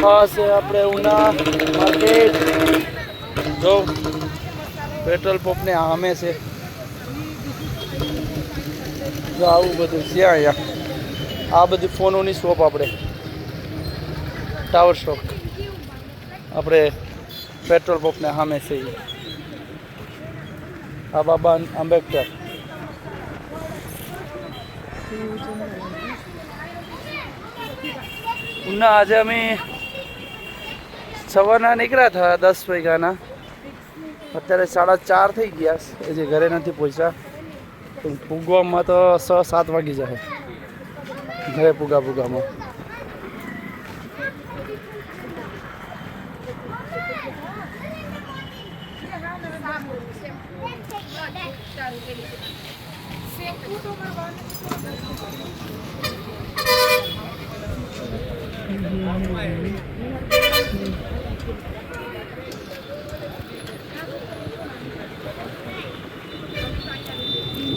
આ છે આપણે ઉના માર્કેટ. જો પેટ્રોલ પંપને સામે છે. જો આવું બધું છે અહીંયા. આ બધી ફોનોની શોપ આપણે ટાવર સ્ટોક આપણે પેટ્રોલ પંપને સામે છે. આ બાબા આંબેડકર. ઉના આજે અમે સવારના નીકળ્યા હતા 10 વાગ્યાના. અત્યારે 4:30 થઈ ગયા. હજી ઘરે નથી પહોંચ્યા. પૂગવામાં તો 6-7 વાગી જાય ઘરે પૂગામાં.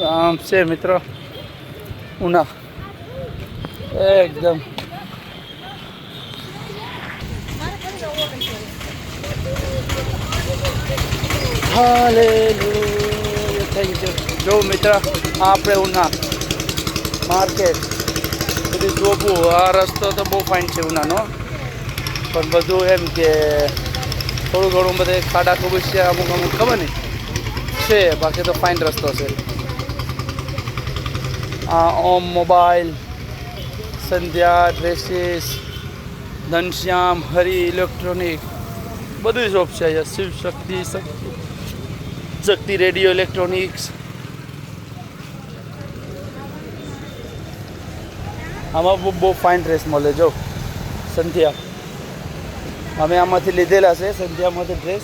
આમ છે મિત્રો ઉના એકદમ. Hallelujah thank you. જો મિત્ર આપણે ઉના માર્કેટ બધી જોવું. આ રસ્તો તો બહુ ફાઇન છે ઉનાનો, પણ બધું એમ કે થોડું ઘણું બધે ખાડા ખબર છે. અમુક ખબર નહીં છે, બાકી તો ફાઇન રસ્તો છે. આ ઓમ મોબાઈલ, સંધ્યા ડ્રેસીસ, ઘનશ્યામ, હરી ઇલેક્ટ્રોનિક બધી શોપ છે અહીંયા. શિવ શક્તિ રેડિયો ઇલેક્ટ્રોનિક્સ. આમાં બહુ ફાઇન ડ્રેસ મળે. જો સંધ્યા અમે આમાંથી લીધેલા છે. સંધ્યામાંથી ડ્રેસ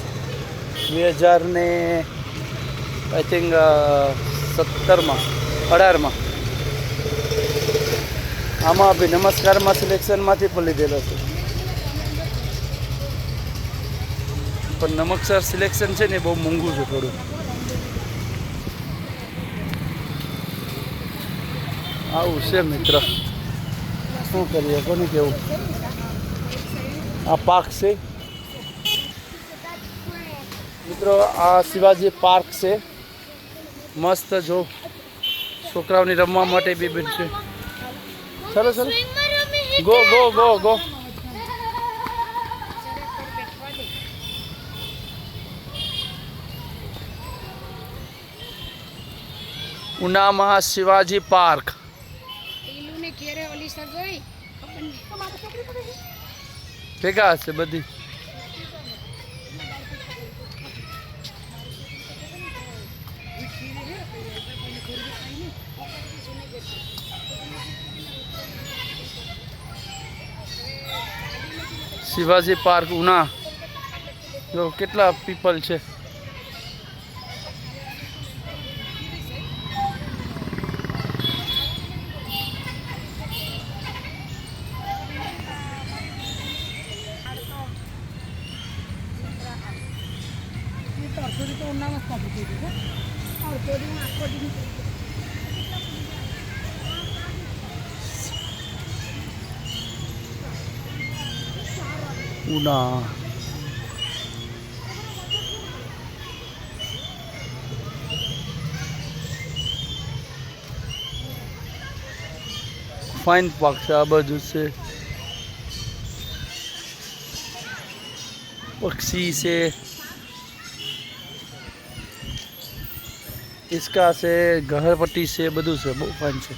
2000 આઈ થિંક 18માં આમાં બી નમસ્કારમાં સિલેક્શનમાંથી પણ લીધેલો છે. પણ નમસ્કાર સિલેક્શન છે ને બહુ મોંઘું છે થોડું. આવું છે મિત્ર, શું કરીએ કોને કેવું. આ પાર્ક છે મિત્રો. આ શિવાજી પાર્ક છે મસ્ત. જો છોકરાઓની રમવા માટે બી બેન છે. ચલો ચલો ગો ગો ગો ગો. ઉનામાં શિવાજી પાર્ક. ભેગા હશે બધી. શિવાજી પાર્ક ઉના. જો કેટલા પીપલ છે. ઉના ફાઇન પાર્ક છે. આ બાજુ છે પક્ષી છે, ઇસકા છે, ઘરપટ્ટી છે, બધું છે. બહુ ફાઇન છે.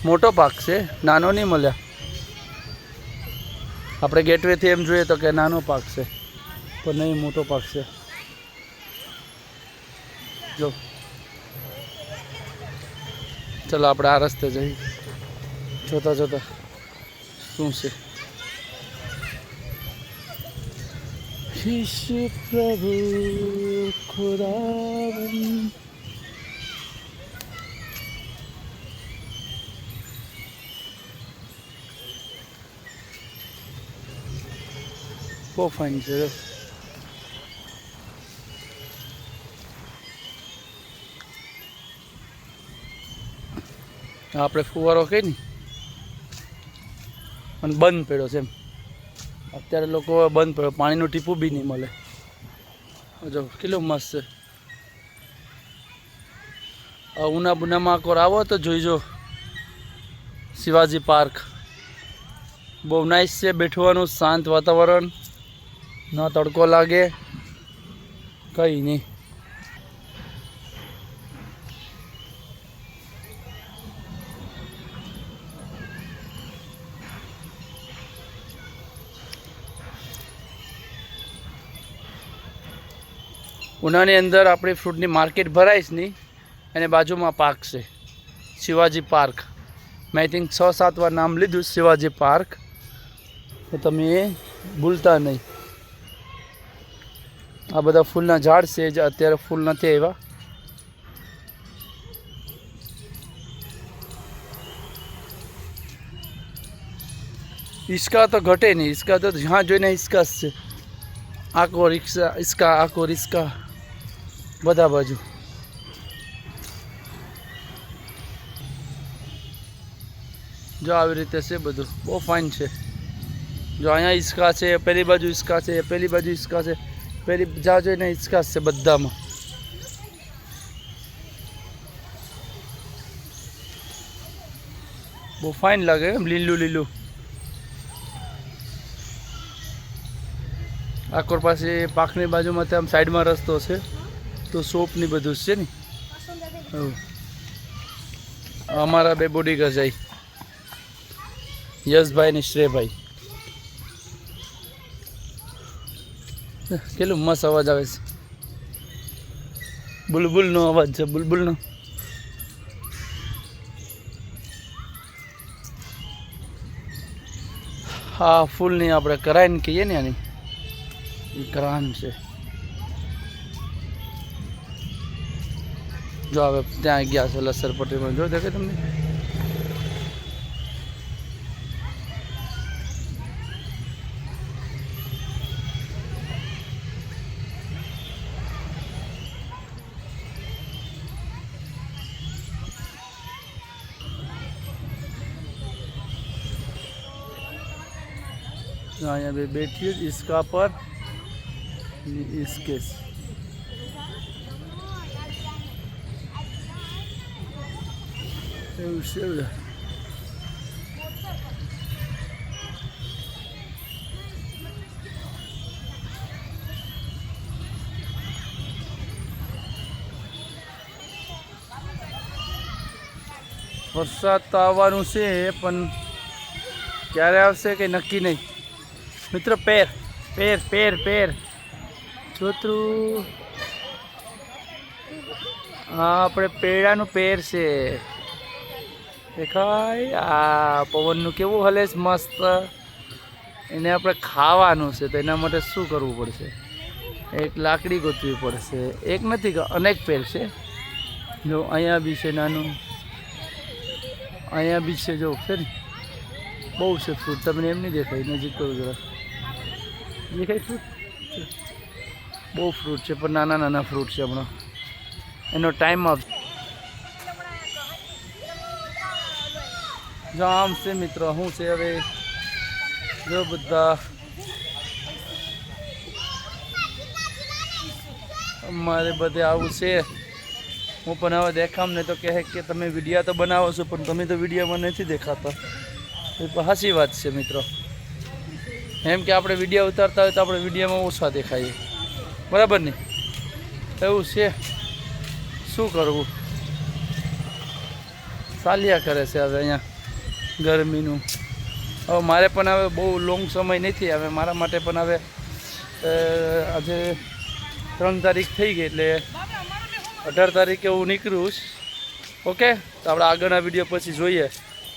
મોટો પાર્ક છે, નાનો નહીં મળ્યા. આપણે ગેટવેથી એમ જોઈએ તો કે નાનો પાર્ક છે, પણ નહીં, મોટો પાર્ક છે. જો ચલો આપણે આ રસ્તે જઈએ. જોતા જોતા શું છે. પ્રભુ ખુદાવંદ. બહુ ફાઇન છે. આપણે ફુવારો કઈ નહીં પણ બંધ પડ્યો છે એમ. અત્યારે લોકો બંધ પડે, પાણીનું ટીપું બી નહીં મળે. જો કેટલું મસ્ત છે. ઉના બુનામાં કોર આવો તો જોઈજો શિવાજી પાર્ક. બહુ નાઇસ છે, બેઠવાનું શાંત વાતાવરણ, ના તડકો લાગે કંઈ નહીં. ઉનાની અંદર આપણી ફ્રૂટની માર્કેટ ભરાઈશ નહીં, અને બાજુમાં પાર્ક છે શિવાજી પાર્ક. મેં આઈ થિંક 6-7 વાર નામ લીધું શિવાજી પાર્ક, તો તમે ભૂલતા નહીં. આ બધા ફૂલના ઝાડ છે, જે અત્યારે ફૂલ નથી આવ્યા. હિસકા તો ઘટે નહીં, હિસકા તો જ્યાં જોઈને હિસકા જ છે. આખો રિક્ષા હિસકા, આખો રિસ્કા બધા બાજુ. જો આવી રીતે છે બધું, બહુ ફાઇન છે. જો અહીંયા હિસકા છે, પેલી બાજુ હિસકા છે, પેલી બાજુ હિસકા છે, પેલી જ્યાં જોઈને હિસકા છે બધામાં. બહુ ફાઇન લાગે એમ, લીલું લીલું. આકોર પાસે પાકની બાજુમાં આમ સાઈડમાં રસ્તો છે, તો સોપની બધું છે ને. અમારા બે બોડીગાર્ડ જાય, યશભાઈ ને શ્રેયભાઈ. કેટલું મસ્ત અવાજ આવે છે, બુલબુલનો અવાજ છે, બુલબુલનો. હા, ફૂલની આપણે કરાઈને કહીએ ને, આની કરાન છે. જો હવે ત્યાં ગયા છે લસરપટ્ટીમાં, જો દેખે તમને. અહીંયા બે બેઠી इसका पर इसके એવું છે. વરસાદ તો આવવાનું છે, પણ ક્યારે આવશે કંઈ નક્કી નહીં. મિત્રો પેર પેર પેર પેર છોતરું, હા આપણે પેડાનું પેર છે, દેખાય. આ પવનનું કેવું હલે છે મસ્ત. એને આપણે ખાવાનું છે, તો એના માટે શું કરવું પડશે? એક લાકડી ગોતવી પડશે. એક નથી, અનેક પેર છે. જો અહીંયા બી છે નાનું, અહીંયા બી છે. જો છે ને, બહુ છે ફ્રૂટ. તમને એમ નહીં દેખાય, નજીક કરું જરા, દેખાય ફ્રૂટ? બહુ ફ્રૂટ છે, પણ નાના નાના ફ્રૂટ છે. હમણાં એનો ટાઈમ આવશે. જામ છે મિત્રો, શું છે હવે? જો બધા અમારે બધે આવું છે. હું પણ હવે દેખામ ને તો કહે કે તમે વિડીયા તો બનાવો છો, પણ તમે તો વિડીયામાં નથી દેખાતા. એ સાચી વાત છે મિત્રો. એમ કે આપણે વિડીયો ઉતારતા હોય તો આપણે વિડીયોમાં ઓછા દેખાઈએ, બરાબર ને? એવું છે, શું કરવું? ચાલ્યા કરે છે હવે અહીંયા ગરમીનું. હવે મારે પણ હવે બહુ લોંગ સમય નથી. હવે મારા માટે પણ હવે આજે 3 તારીખ થઈ ગઈ, એટલે 18 તારીખે હું નીકળું. ઓકે, તો આપણે આગળના વિડીયો પછી જોઈએ.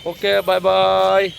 Okay, bye bye.